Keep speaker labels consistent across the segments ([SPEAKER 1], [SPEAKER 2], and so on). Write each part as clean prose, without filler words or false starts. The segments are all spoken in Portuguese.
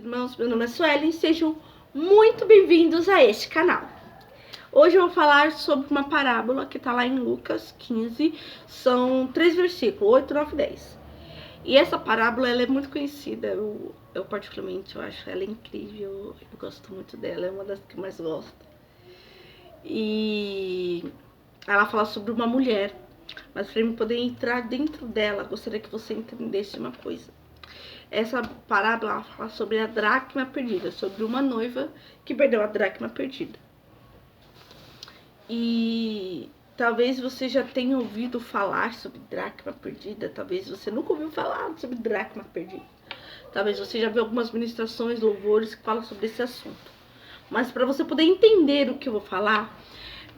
[SPEAKER 1] Irmãos, meu nome é Suelen, sejam muito bem-vindos a este canal. Hoje eu vou falar sobre uma parábola que está lá em Lucas 15, são 3 versículos, 8, 9 e 10. E essa parábola ela é muito conhecida, eu particularmente acho ela incrível, eu gosto muito dela, é uma das que eu mais gosto. E ela fala sobre uma mulher, mas para eu poder entrar dentro dela, gostaria que você entendesse uma coisa. Essa parábola fala sobre a dracma perdida, sobre uma noiva que perdeu a dracma perdida. E talvez você já tenha ouvido falar sobre dracma perdida, talvez você nunca ouviu falar sobre dracma perdida. Talvez você já viu algumas ministrações, louvores que falam sobre esse assunto. Mas para você poder entender o que eu vou falar,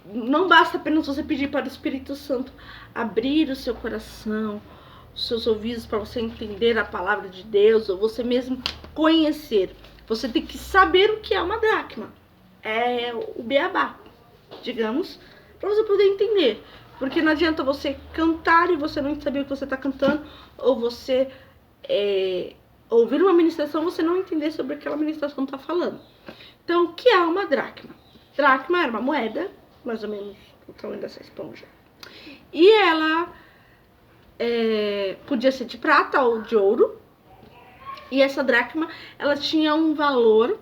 [SPEAKER 1] não basta apenas você pedir para o Espírito Santo abrir o seu coração, os seus ouvidos para você entender a palavra de Deus, ou você mesmo conhecer. Você tem que saber o que é uma dracma. É o beabá, digamos, para você poder entender. Porque não adianta você cantar e você não saber o que você está cantando, ou você ouvir uma ministração e você não entender sobre aquela ministração que está falando. Então, o que é uma dracma? Dracma era uma moeda, mais ou menos o tamanho dessa esponja. E ela podia ser de prata ou de ouro. E essa dracma, ela tinha um valor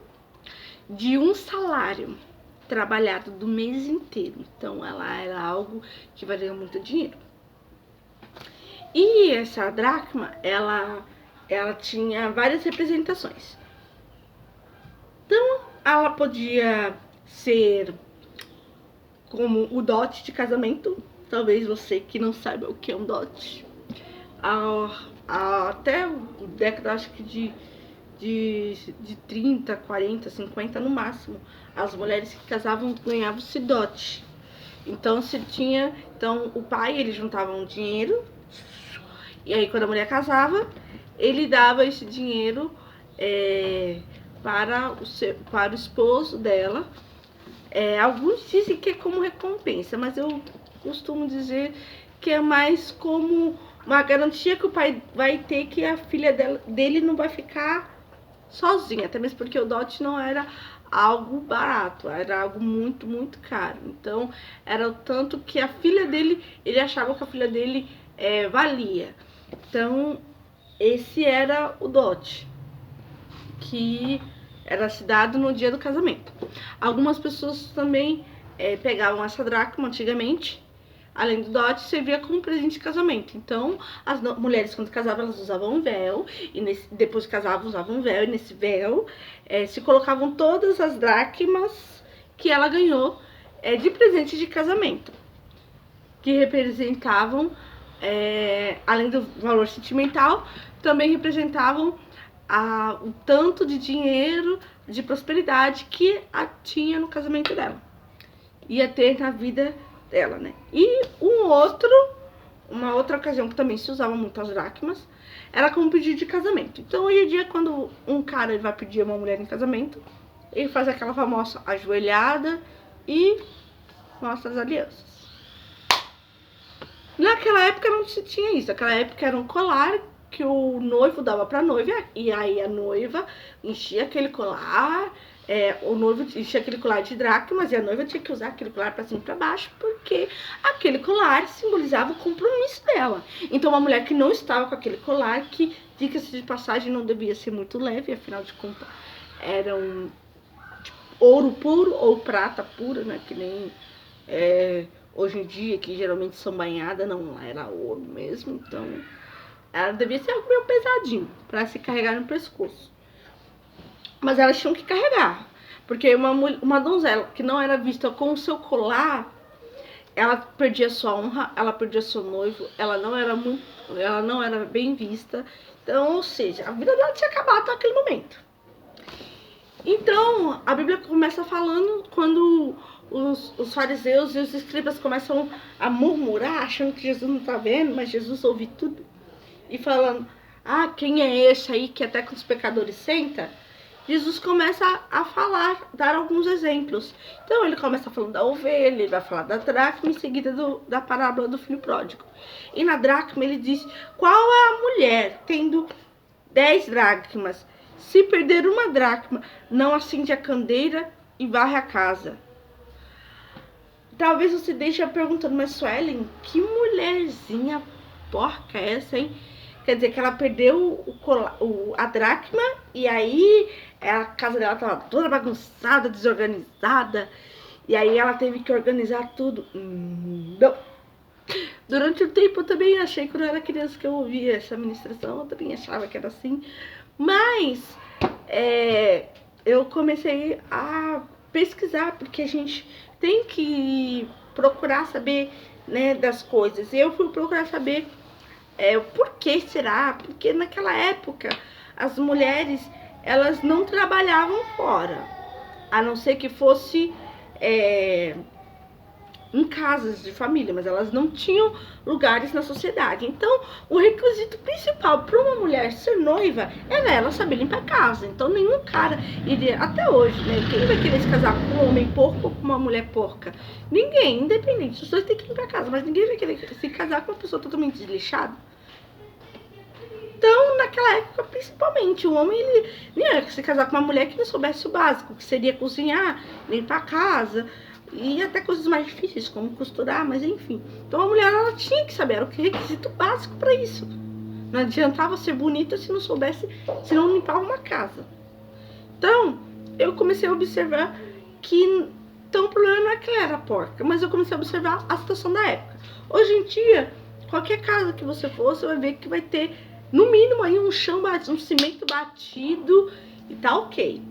[SPEAKER 1] de um salário trabalhado do mês inteiro. Então, ela era algo que valia muito dinheiro. E essa dracma, ela tinha várias representações. Então, ela podia ser como o dote de casamento. Talvez você que não saiba o que é um dote. Até o década, acho que de 30, 40, 50 no máximo, as mulheres que casavam ganhavam-se dote. Então, então o pai, ele juntava um dinheiro, e aí quando a mulher casava, ele dava esse dinheiro para o esposo dela. Alguns dizem que é como recompensa, mas eu costumo dizer que é mais como uma garantia que o pai vai ter que a filha dele não vai ficar sozinha, até mesmo porque o dote não era algo barato, era algo muito, muito caro. Então, era o tanto que a filha dele, ele achava que a filha dele valia. Então, esse era o dote, que era se dado no dia do casamento. Algumas pessoas também pegavam essa dracma antigamente, além do dote, servia como presente de casamento. Então, as mulheres, quando casavam, elas usavam um véu, e depois que casavam, usavam um véu, e nesse véu se colocavam todas as dracmas que ela ganhou de presente de casamento, que representavam, além do valor sentimental, também representavam o tanto de dinheiro, de prosperidade que tinha no casamento dela. Ia ter na vida dela, né? E uma outra ocasião que também se usava muito as dracmas era como pedido de casamento. Então, hoje em dia, quando um cara ele vai pedir uma mulher em casamento, ele faz aquela famosa ajoelhada e mostra as alianças. Naquela época não se tinha isso. Naquela época era um colar que o noivo dava pra noiva, e aí a noiva enchia aquele colar, o noivo enchia aquele colar de dracmas, e a noiva tinha que usar aquele colar pra cima e pra baixo, porque aquele colar simbolizava o compromisso dela. Então, uma mulher que não estava com aquele colar, que, diga-se de passagem, não devia ser muito leve, afinal de contas, era um ouro puro ou prata pura, né, que nem hoje em dia, que geralmente são banhadas, não era ouro mesmo, então ela devia ser algo meio pesadinho para se carregar no pescoço. Mas elas tinham que carregar, porque uma donzela que não era vista com o seu colar, ela perdia sua honra, ela perdia seu noivo, ela não era bem vista. Então, ou seja, a vida dela tinha acabado até aquele momento. Então, a Bíblia começa falando quando os fariseus e os escribas começam a murmurar, achando que Jesus não está vendo, mas Jesus ouve tudo. E falando, quem é esse aí que até com os pecadores senta? Jesus começa a falar, dar alguns exemplos. Então ele começa falando da ovelha, ele vai falar da dracma, em seguida da parábola do filho pródigo. E na dracma ele diz, qual é a mulher tendo 10 dracmas Se perder uma dracma, não acende a candeira e varre a casa. Talvez você esteja perguntando, mas Suelen, que mulherzinha porca é essa, hein? Quer dizer que ela perdeu a dracma e aí a casa dela estava toda bagunçada, desorganizada. E aí ela teve que organizar tudo. Não. Durante um tempo eu também achei, quando eu era criança que eu ouvia essa ministração, eu também achava que era assim. Mas eu comecei a pesquisar, porque a gente tem que procurar saber, né, das coisas. E eu fui procurar saber por que será? Porque naquela época as mulheres, elas não trabalhavam fora, a não ser que fosse em casas de família, mas elas não tinham lugares na sociedade. Então, o requisito principal para uma mulher ser noiva era ela saber limpar a casa. Então, nenhum cara iria, até hoje, né? Quem vai querer se casar com um homem porco ou com uma mulher porca? Ninguém, independente. Os dois têm que limpar a casa, mas ninguém vai querer se casar com uma pessoa totalmente desleixada. Então, naquela época, principalmente, o homem ele ia se casar com uma mulher que não soubesse o básico, que seria cozinhar, limpar a casa e até coisas mais difíceis, como costurar, mas enfim. Então, a mulher ela tinha que saber, era o requisito básico para isso. Não adiantava ser bonita se não soubesse, se não limpar uma casa. Então, eu comecei a observar que então, o problema não é que ela era porca, mas eu comecei a observar a situação da época. Hoje em dia, qualquer casa que você for, você vai ver que vai ter no mínimo aí um chão batido, um cimento batido e tá ok.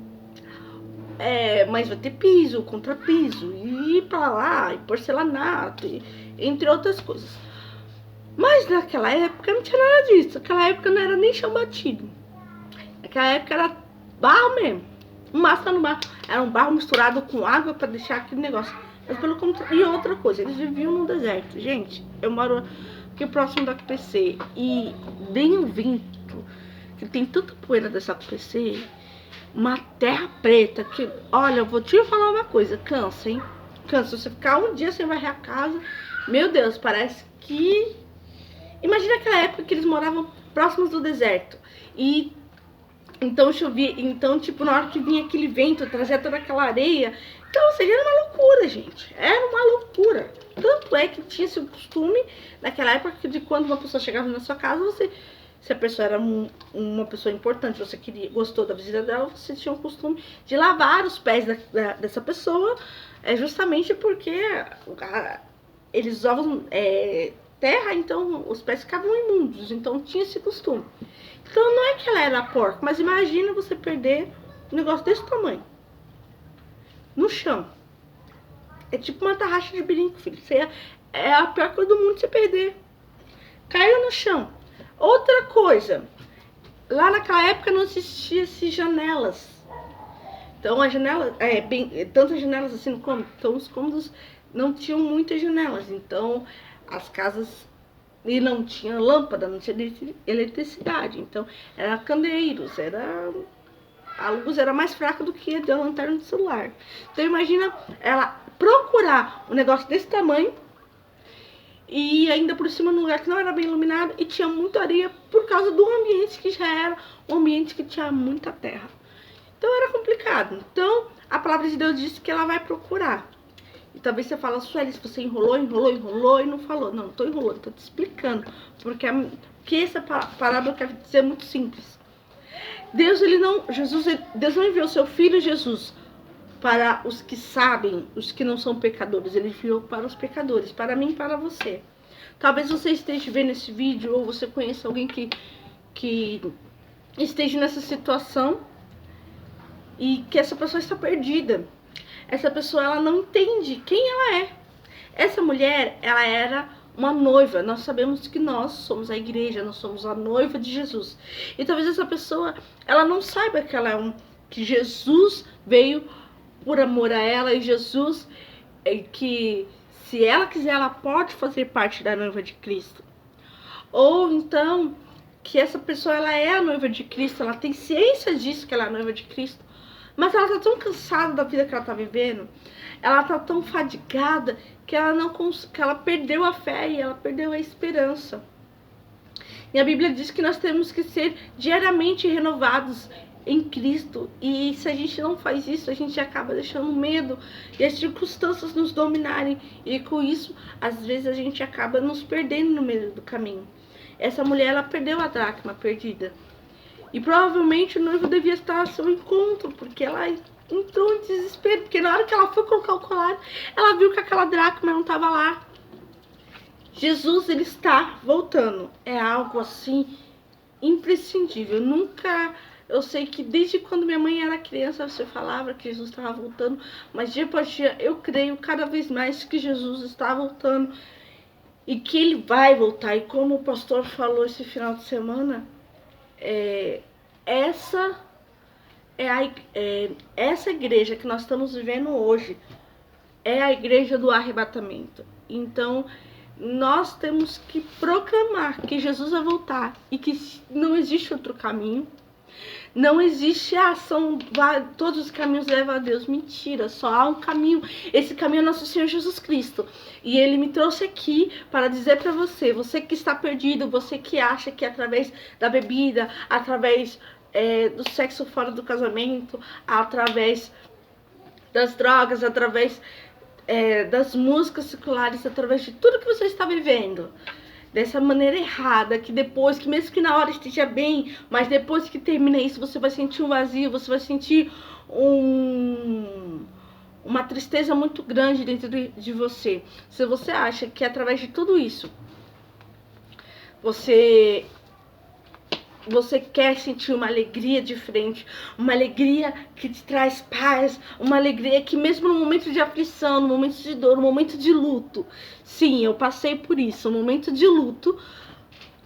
[SPEAKER 1] Mas vai ter piso, contrapiso, e pra lá, e porcelanato, entre outras coisas. Mas naquela época não tinha nada disso. Naquela época não era nem chão batido. Naquela época era barro mesmo. Massa no barro. Era um barro misturado com água pra deixar aquele negócio. Mas pelo contrário, e outra coisa, eles viviam no deserto. Gente, eu moro aqui próximo da QPC e vem um vento que tem tanta poeira dessa QPC, uma terra preta que, olha, eu vou te falar uma coisa, cansa, hein? Cansa, você ficar um dia sem varrer a casa, meu Deus, parece que... Imagina aquela época que eles moravam próximos do deserto e então chovia, então tipo, na hora que vinha aquele vento, trazia toda aquela areia, então, ou seja, era uma loucura, gente, era uma loucura. Tanto é que tinha esse costume, naquela época, de quando uma pessoa chegava na sua casa, se a pessoa era uma pessoa importante, você gostou da visita dela, você tinha o costume de lavar os pés dessa pessoa, justamente porque eles usavam terra, então os pés ficavam imundos, então tinha esse costume. Então não é que ela era porca, mas imagina você perder um negócio desse tamanho no chão. É tipo uma tarraxa de brinco, filho. É a pior coisa do mundo você perder. Caiu no chão. Outra coisa, lá naquela época não existia janelas. Então as janelas, tantas janelas assim no cômodo. Então os cômodos não tinham muitas janelas. Então as casas e não tinha lâmpada, não tinha eletricidade. Então era candeeiros, a luz era mais fraca do que a da lanterna do celular. Então imagina ela procurar um negócio desse tamanho e ainda por cima num lugar que não era bem iluminado e tinha muita areia por causa do ambiente que já era um ambiente que tinha muita terra. Então era complicado. Então a palavra de Deus disse que ela vai procurar. E talvez você fale, Sueli, se você enrolou e não falou. Não, tô enrolando, tô te explicando. Porque essa parábola quer dizer muito simples. Deus não enviou seu filho Jesus para os que sabem, os que não são pecadores. Ele enviou para os pecadores, para mim e para você. Talvez você esteja vendo esse vídeo ou você conheça alguém que esteja nessa situação e que essa pessoa está perdida. Essa pessoa, ela não entende quem ela é. Essa mulher, ela era uma noiva. Nós sabemos que nós somos a igreja, nós somos a noiva de Jesus. E talvez essa pessoa, ela não saiba que ela que Jesus veio por amor a ela e Jesus, que se ela quiser, ela pode fazer parte da noiva de Cristo. Ou então, que essa pessoa, ela é a noiva de Cristo, ela tem ciência disso, que ela é a noiva de Cristo. Mas ela tá tão cansada da vida que ela tá vivendo, ela tá tão fadigada que ela perdeu a fé e ela perdeu a esperança. E a Bíblia diz que nós temos que ser diariamente renovados em Cristo. E se a gente não faz isso, a gente acaba deixando o medo e as circunstâncias nos dominarem. E com isso, às vezes a gente acaba nos perdendo no meio do caminho. Essa mulher, ela perdeu a dracma perdida. E provavelmente o noivo devia estar ao seu encontro, porque ela entrou em desespero. Porque na hora que ela foi colocar o colar, ela viu que aquela dracma não estava lá. Jesus, ele está voltando. É algo assim imprescindível. Eu sei que desde quando minha mãe era criança você falava que Jesus estava voltando, mas dia após dia eu creio cada vez mais que Jesus está voltando e que ele vai voltar. E como o pastor falou esse final de semana, essa essa igreja que nós estamos vivendo hoje é a igreja do arrebatamento. Então nós temos que proclamar que Jesus vai voltar e que não existe outro caminho. Não existe a ação, todos os caminhos levam a Deus. Mentira, só há um caminho. Esse caminho é nosso Senhor Jesus Cristo. E Ele me trouxe aqui para dizer para você, você que está perdido, você que acha que através da bebida, através do sexo fora do casamento, através das drogas, através das músicas seculares, através de tudo que você está vivendo dessa maneira errada, que depois, que mesmo que na hora esteja bem, mas depois que termina isso, você vai sentir um vazio, você vai sentir uma tristeza muito grande dentro de você. Se você acha que através de tudo isso, você quer sentir uma alegria diferente, uma alegria que te traz paz, uma alegria que mesmo no momento de aflição, no momento de dor, no momento de luto, sim, eu passei por isso, no momento de luto,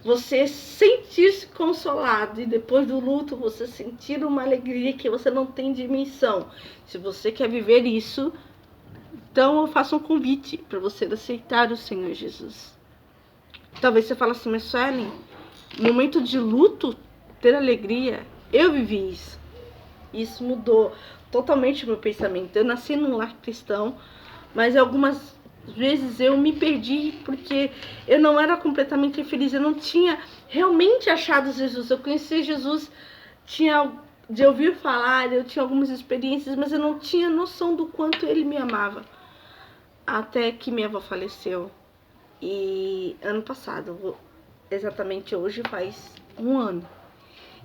[SPEAKER 1] você sentir-se consolado e depois do luto você sentir uma alegria que você não tem dimensão. Se você quer viver isso, então eu faço um convite para você aceitar o Senhor Jesus. Talvez você fale assim, mas Suelen, momento de luto, ter alegria, eu vivi isso. Isso mudou totalmente o meu pensamento. Eu nasci num lar cristão, mas algumas vezes eu me perdi porque eu não era completamente feliz. Eu não tinha realmente achado Jesus. Eu conheci Jesus, tinha de ouvir falar, eu tinha algumas experiências, mas eu não tinha noção do quanto ele me amava. Até que minha avó faleceu. E ano passado, exatamente hoje faz um ano.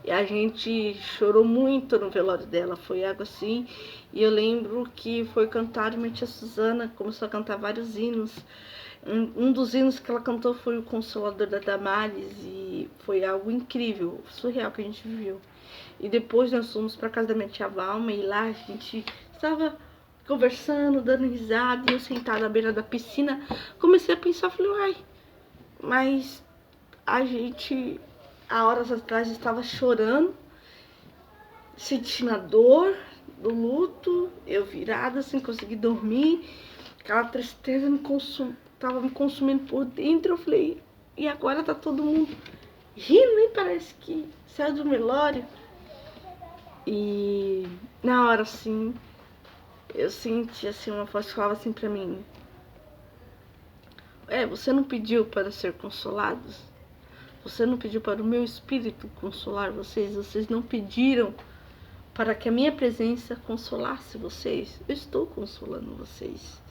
[SPEAKER 1] E a gente chorou muito no velório dela, foi algo assim. E eu lembro que foi cantado, minha tia Suzana começou a cantar vários hinos. Um dos hinos que ela cantou foi o Consolador da Damares. E foi algo incrível, surreal que a gente viveu. E depois nós fomos para casa da minha tia Valma e lá a gente estava conversando, dando risada. E eu sentada à beira da piscina, comecei a pensar, falei, uai, mas a gente, há horas atrás, estava chorando, sentindo a dor do luto, eu virada, sem conseguir dormir, aquela tristeza estava me consumindo por dentro. Eu falei, e agora tá todo mundo rindo, nem parece que saiu do velório. E na hora, assim, eu senti assim, uma voz que falava assim pra mim, você não pediu para ser consolados? Você não pediu para o meu espírito consolar vocês? Vocês não pediram para que a minha presença consolasse vocês? Eu estou consolando vocês.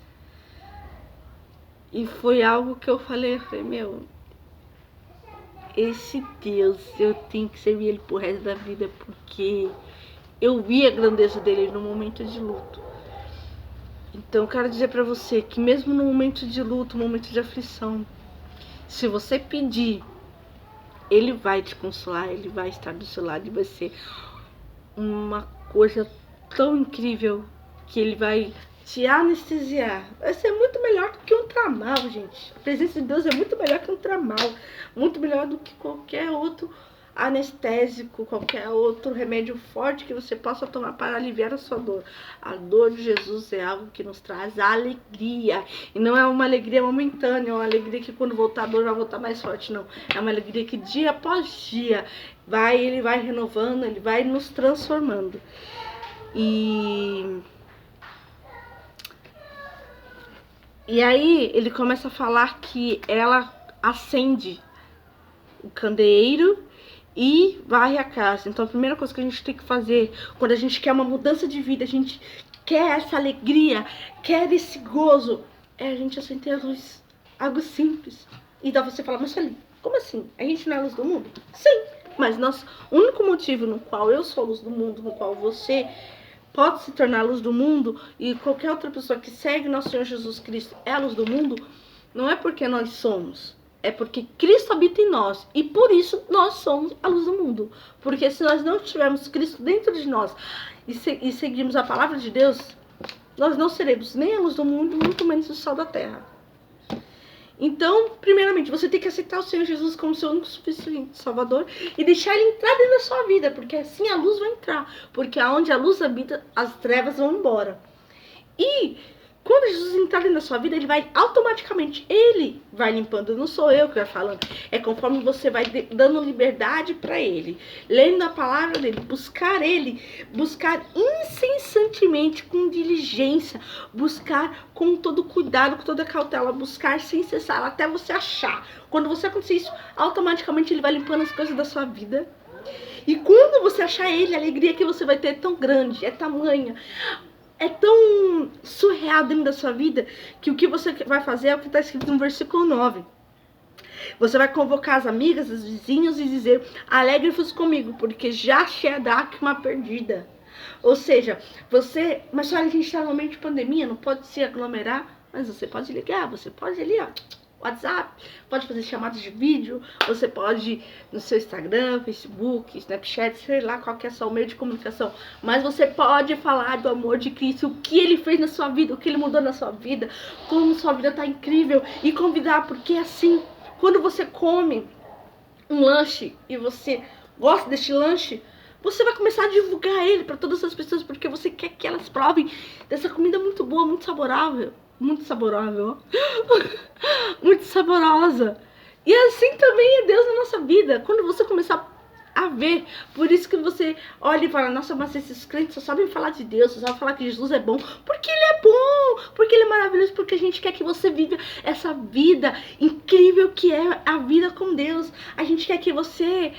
[SPEAKER 1] E foi algo que eu falei, meu, esse Deus, eu tenho que servir ele pro resto da vida, porque eu vi a grandeza dele no momento de luto. Então eu quero dizer para você que mesmo no momento de luto, no momento de aflição, se você pedir, ele vai te consolar, ele vai estar do seu lado e vai ser uma coisa tão incrível que ele vai te anestesiar. Vai ser muito melhor do que um tramal, gente. A presença de Deus é muito melhor que um tramal, muito melhor do que qualquer outro anestésico, qualquer outro remédio forte que você possa tomar para aliviar a sua dor. A dor de Jesus é algo que nos traz alegria, e não é uma alegria momentânea, é uma alegria que quando voltar a dor vai voltar mais forte, não. É uma alegria que dia após dia ele vai renovando, ele vai nos transformando. E aí ele começa a falar que ela acende o candeeiro e varre a casa. Então a primeira coisa que a gente tem que fazer quando a gente quer uma mudança de vida, a gente quer essa alegria, quer esse gozo, é a gente acender a luz. Algo simples. Então você fala, mas Sueli, como assim? A gente não é a luz do mundo? Sim, mas o único motivo no qual eu sou a luz do mundo, no qual você pode se tornar a luz do mundo e qualquer outra pessoa que segue nosso Senhor Jesus Cristo é a luz do mundo, não é porque nós somos, é porque Cristo habita em nós e por isso nós somos a luz do mundo. Porque se nós não tivermos Cristo dentro de nós e seguirmos a palavra de Deus, nós não seremos nem a luz do mundo, muito menos o sal da terra. Então, primeiramente, você tem que aceitar o Senhor Jesus como seu único suficiente Salvador e deixar Ele entrar dentro da sua vida, porque assim a luz vai entrar. Porque aonde a luz habita, as trevas vão embora. E quando Jesus entrar dentro da sua vida, Ele vai automaticamente, Ele vai limpando. Não sou eu que vai falando. É conforme você vai dando liberdade para Ele. Lendo a palavra dEle, buscar Ele. Buscar incessantemente, com diligência. Buscar com todo cuidado, com toda cautela. Buscar sem cessar, até você achar. Quando você acontecer isso, automaticamente Ele vai limpando as coisas da sua vida. E quando você achar Ele, a alegria que você vai ter é tão grande, é tamanha. É tão surreal dentro da sua vida que o que você vai fazer é o que está escrito no versículo 9. Você vai convocar as amigas, os vizinhos e dizer: alegre-vos comigo, porque já achei a dracma perdida. Ou seja, mas olha, a gente está no momento de pandemia, não pode se aglomerar, mas você pode ligar, você pode ali, ó, WhatsApp, pode fazer chamadas de vídeo, você pode no seu Instagram, Facebook, Snapchat, sei lá qual que é o seu meio de comunicação, mas você pode falar do amor de Cristo, o que Ele fez na sua vida, o que Ele mudou na sua vida, como sua vida tá incrível, e convidar, porque assim, quando você come um lanche e você gosta deste lanche, você vai começar a divulgar ele para todas as pessoas, porque você quer que elas provem dessa comida muito boa, muito saborosa. Muito saborosa. Muito saborosa. E assim também é Deus na nossa vida. Quando você começar a ver, por isso que você olha e fala: nossa, mas esses crentes só sabem falar de Deus, só sabem falar que Jesus é bom. Porque Ele é bom, porque Ele é maravilhoso, porque a gente quer que você viva essa vida incrível que é a vida com Deus. A gente quer que você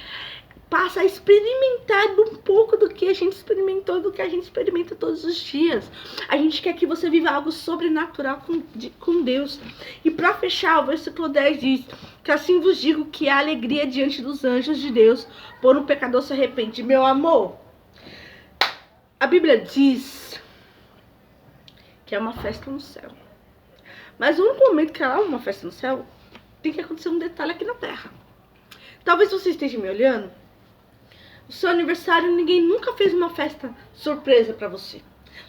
[SPEAKER 1] passa a experimentar um pouco do que a gente experimentou, do que a gente experimenta todos os dias. A gente quer que você viva algo sobrenatural com Deus. E para fechar, o versículo 10 diz: que assim vos digo que há alegria diante dos anjos de Deus, por um pecador se arrepende. Meu amor, a Bíblia diz que é uma festa no céu. Mas o único momento que há uma festa no céu, tem que acontecer um detalhe aqui na terra. Talvez você esteja me olhando. O seu aniversário, ninguém nunca fez uma festa surpresa pra você.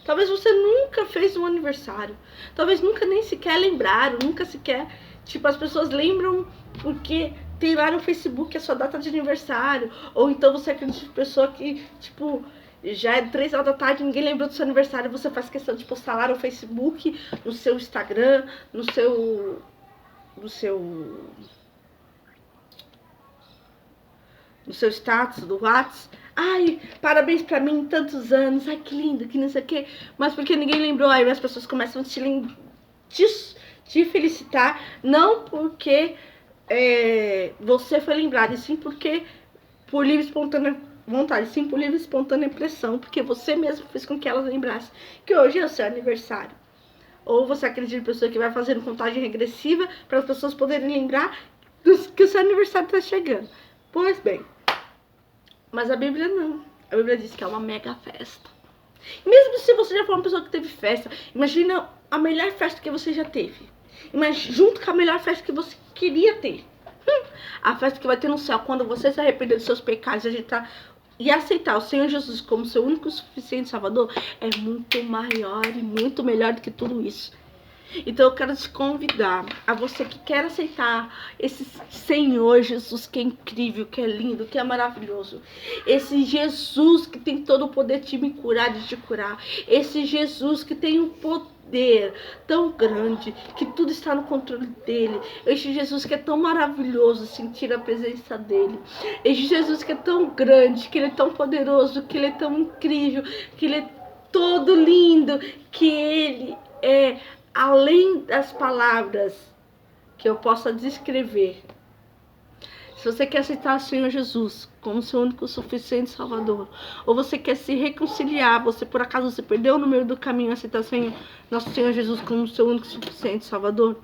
[SPEAKER 1] Talvez você nunca fez um aniversário. Talvez nunca nem sequer lembraram, nunca sequer... Tipo, as pessoas lembram porque tem lá no Facebook a sua data de aniversário. Ou então você é aquele tipo de pessoa que, tipo, já é 3 horas da tarde, ninguém lembrou do seu aniversário. Você faz questão de postar lá no Facebook, no seu Instagram, no seu status do WhatsApp. Ai, parabéns pra mim, tantos anos. Ai, que lindo, que não sei o quê. Mas porque ninguém lembrou, aí as pessoas começam a te felicitar. Não porque você foi lembrado, e sim porque por livre e espontânea vontade, sim por livre e espontânea pressão, porque você mesmo fez com que elas lembrassem que hoje é o seu aniversário. Ou você acredita em pessoa que vai fazendo contagem regressiva para as pessoas poderem lembrar que o seu aniversário está chegando. Pois bem, mas a Bíblia não. A Bíblia diz que é uma mega festa. E mesmo se você já for uma pessoa que teve festa, imagina a melhor festa que você já teve. Imagina, junto com a melhor festa que você queria ter. A festa que vai ter no céu, quando você se arrepender dos seus pecados e aceitar o Senhor Jesus como seu único e suficiente Salvador, é muito maior e muito melhor do que tudo isso. Então eu quero te convidar, a você que quer aceitar esse Senhor Jesus que é incrível, que é lindo, que é maravilhoso. Esse Jesus que tem todo o poder de me curar, de te curar. Esse Jesus que tem um poder tão grande, que tudo está no controle dele. Esse Jesus que é tão maravilhoso sentir a presença dele. Esse Jesus que é tão grande, que ele é tão poderoso, que ele é tão incrível, que ele é todo lindo, que ele é... além das palavras que eu possa descrever. Se você quer aceitar o Senhor Jesus como seu único suficiente Salvador, ou você quer se reconciliar, você por acaso se perdeu no meio do caminho a aceitar nosso Senhor Jesus como seu único suficiente Salvador,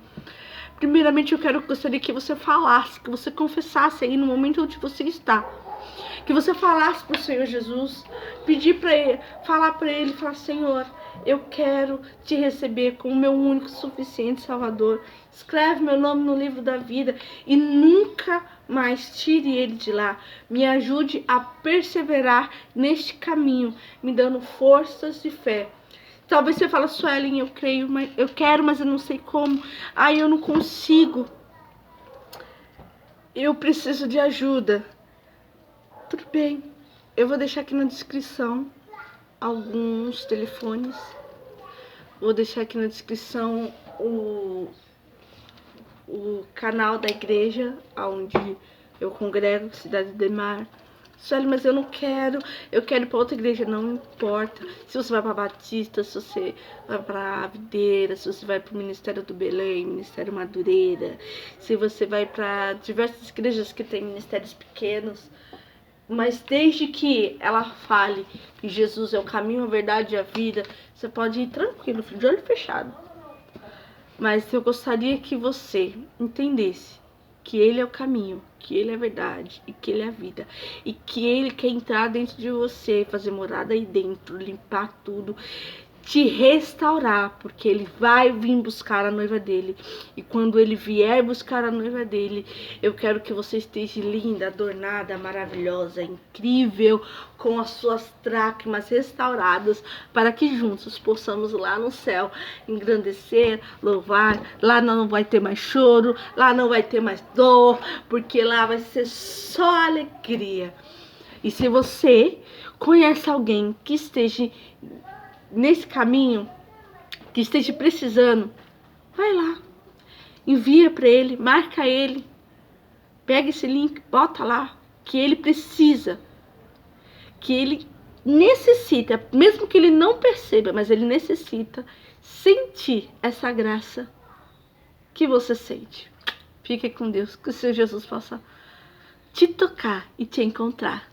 [SPEAKER 1] primeiramente eu gostaria que você falasse, que você confessasse aí no momento onde você está, que você falasse para o Senhor Jesus, pedir para ele, falar, Senhor, eu quero te receber como meu único suficiente Salvador. Escreve meu nome no livro da vida e nunca mais tire ele de lá. Me ajude a perseverar neste caminho, me dando forças de fé. Talvez você fale, Suelen, eu creio, mas eu quero, mas eu não sei como. Eu não consigo. Eu preciso de ajuda. Tudo bem. Eu vou deixar aqui na descrição alguns telefones. Vou deixar aqui na descrição o canal da igreja onde eu congrego, Cidade Ademar. Sueli, mas eu não quero, eu quero ir para outra igreja, não importa. Se você vai para Batista, se você vai para a Videira, se você vai para o Ministério do Belém, Ministério Madureira, se você vai para diversas igrejas que têm ministérios pequenos, mas desde que ela fale que Jesus é o caminho, a verdade e a vida, você pode ir tranquilo, de olho fechado. Mas eu gostaria que você entendesse que Ele é o caminho, que Ele é a verdade e que Ele é a vida. E que Ele quer entrar dentro de você, fazer morada aí dentro, limpar tudo, te restaurar, porque Ele vai vir buscar a noiva dele. E quando Ele vier buscar a noiva dele, eu quero que você esteja linda, adornada, maravilhosa, incrível, com as suas dracmas restauradas, para que juntos possamos lá no céu engrandecer, louvar. Lá não vai ter mais choro, lá não vai ter mais dor, porque lá vai ser só alegria. E se você conhece alguém que esteja nesse caminho, que esteja precisando, vai lá, envia para ele, marca ele, pega esse link, bota lá, que ele precisa, que ele necessita, mesmo que ele não perceba, mas ele necessita sentir essa graça que você sente. Fique com Deus, que o Senhor Jesus possa te tocar e te encontrar.